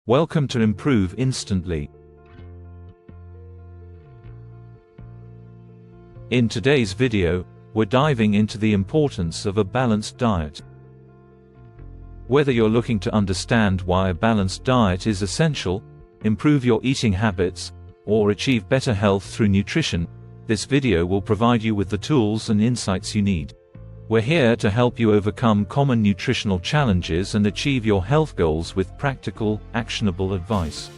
Welcome to Improve Instantly. In today's video, we're diving into the importance of a balanced diet. Whether you're looking to understand why a balanced diet is essential, improve your eating habits, or achieve better health through nutrition, this video will provide you with the tools and insights you need. We're here to help you overcome common nutritional challenges and achieve your health goals with practical, actionable advice.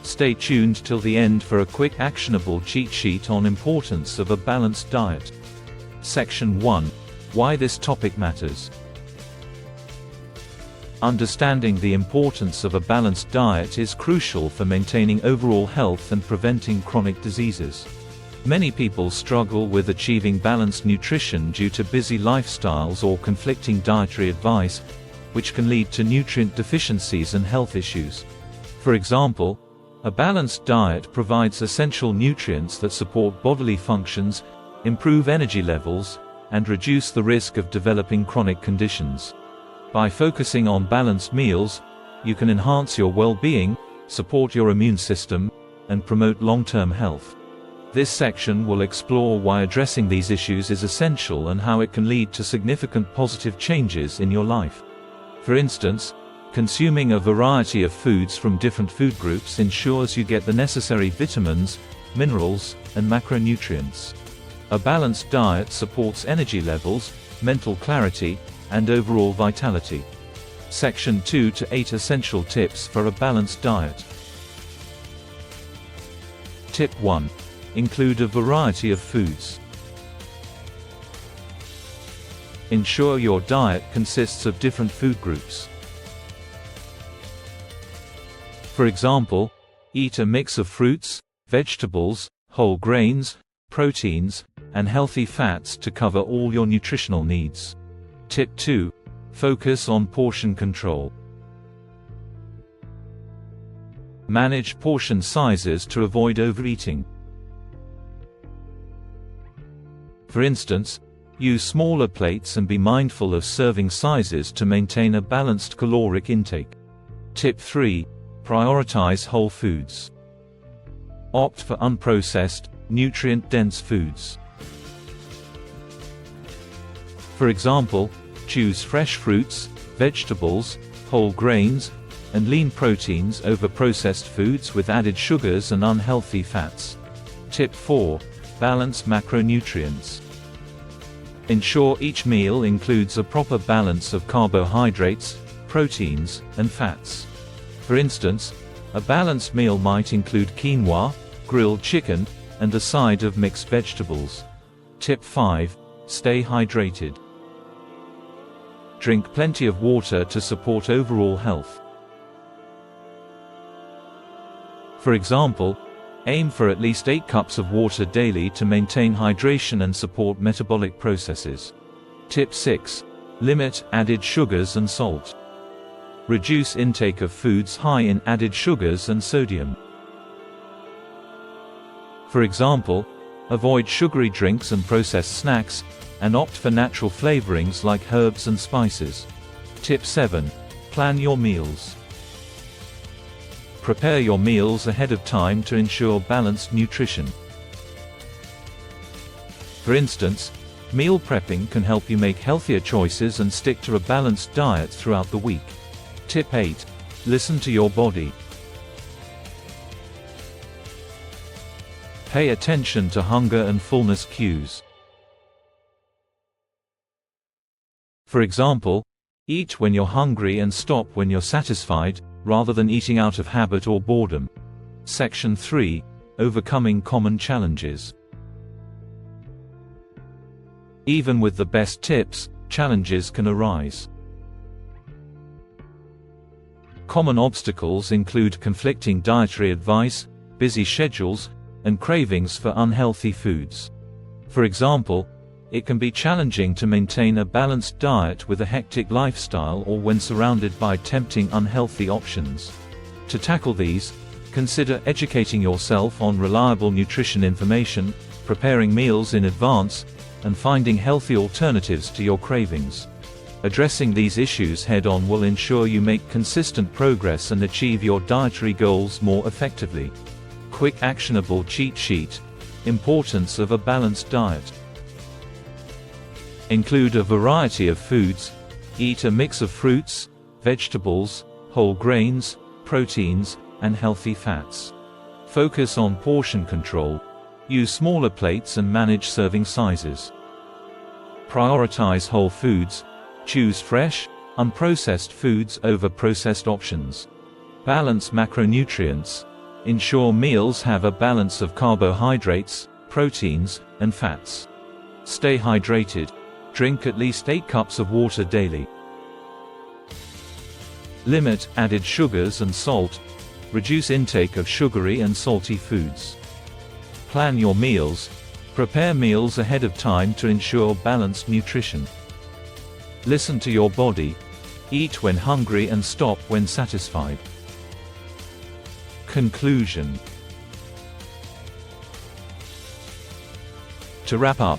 Stay tuned till the end for a quick actionable cheat sheet on importance of a balanced diet. Section 1. Why this topic matters. Understanding the importance of a balanced diet is crucial for maintaining overall health and preventing chronic diseases. Many people struggle with achieving balanced nutrition due to busy lifestyles or conflicting dietary advice, which can lead to nutrient deficiencies and health issues. For example, a balanced diet provides essential nutrients that support bodily functions, improve energy levels, and reduce the risk of developing chronic conditions. By focusing on balanced meals, you can enhance your well-being, support your immune system, and promote long-term health. This section will explore why addressing these issues is essential and how it can lead to significant positive changes in your life. For instance, consuming a variety of foods from different food groups ensures you get the necessary vitamins, minerals, and macronutrients. A balanced diet supports energy levels, mental clarity, and overall vitality. Section 2 to 8 Essential Tips for a Balanced Diet. Tip 1. Include a variety of foods. Ensure your diet consists of different food groups. For example, eat a mix of fruits, vegetables, whole grains, proteins, and healthy fats to cover all your nutritional needs. Tip 2. Focus on portion control. Manage portion sizes to avoid overeating. For instance, use smaller plates and be mindful of serving sizes to maintain a balanced caloric intake. Tip 3. Prioritize whole foods. Opt for unprocessed, nutrient-dense foods. For example, choose fresh fruits, vegetables, whole grains, and lean proteins over processed foods with added sugars and unhealthy fats. Tip 4. Balance macronutrients. Ensure each meal includes a proper balance of carbohydrates, proteins, and fats. For instance, a balanced meal might include quinoa, grilled chicken, and a side of mixed vegetables. Tip 5. Stay hydrated. Drink plenty of water to support overall health. For example, aim for at least 8 cups of water daily to maintain hydration and support metabolic processes. Tip 6. Limit added sugars and salt. Reduce intake of foods high in added sugars and sodium. For example, avoid sugary drinks and processed snacks, and opt for natural flavorings like herbs and spices. Tip 7. Plan your meals. Prepare your meals ahead of time to ensure balanced nutrition. For instance, meal prepping can help you make healthier choices and stick to a balanced diet throughout the week. Tip 8. Listen to your body. Pay attention to hunger and fullness cues. For example, eat when you're hungry and stop when you're satisfied, rather than eating out of habit or boredom. Section 3. Overcoming common challenges. Even with the best tips, challenges can arise. Common obstacles include conflicting dietary advice, busy schedules, and cravings for unhealthy foods. For example, it can be challenging to maintain a balanced diet with a hectic lifestyle or when surrounded by tempting unhealthy options. To tackle these, consider educating yourself on reliable nutrition information, preparing meals in advance, and finding healthy alternatives to your cravings. Addressing these issues head-on will ensure you make consistent progress and achieve your dietary goals more effectively. Quick actionable cheat sheet. Importance of a balanced diet. Include a variety of foods. Eat a mix of fruits, vegetables, whole grains, proteins, and healthy fats. Focus on portion control. Use smaller plates and manage serving sizes. Prioritize whole foods. Choose fresh, unprocessed foods over processed options. Balance macronutrients. Ensure meals have a balance of carbohydrates, proteins, and fats. Stay hydrated. Drink at least 8 cups of water daily. Limit added sugars and salt. Reduce intake of sugary and salty foods. Plan your meals. Prepare meals ahead of time to ensure balanced nutrition. Listen to your body. Eat when hungry and stop when satisfied. Conclusion. To wrap up,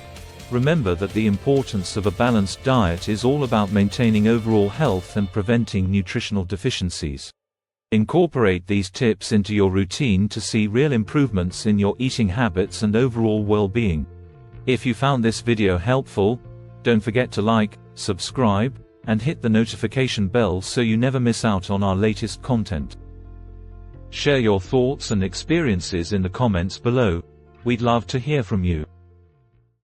remember that the importance of a balanced diet is all about maintaining overall health and preventing nutritional deficiencies. Incorporate these tips into your routine to see real improvements in your eating habits and overall well-being. If you found this video helpful, don't forget to like, subscribe, and hit the notification bell so you never miss out on our latest content. Share your thoughts and experiences in the comments below. We'd love to hear from you.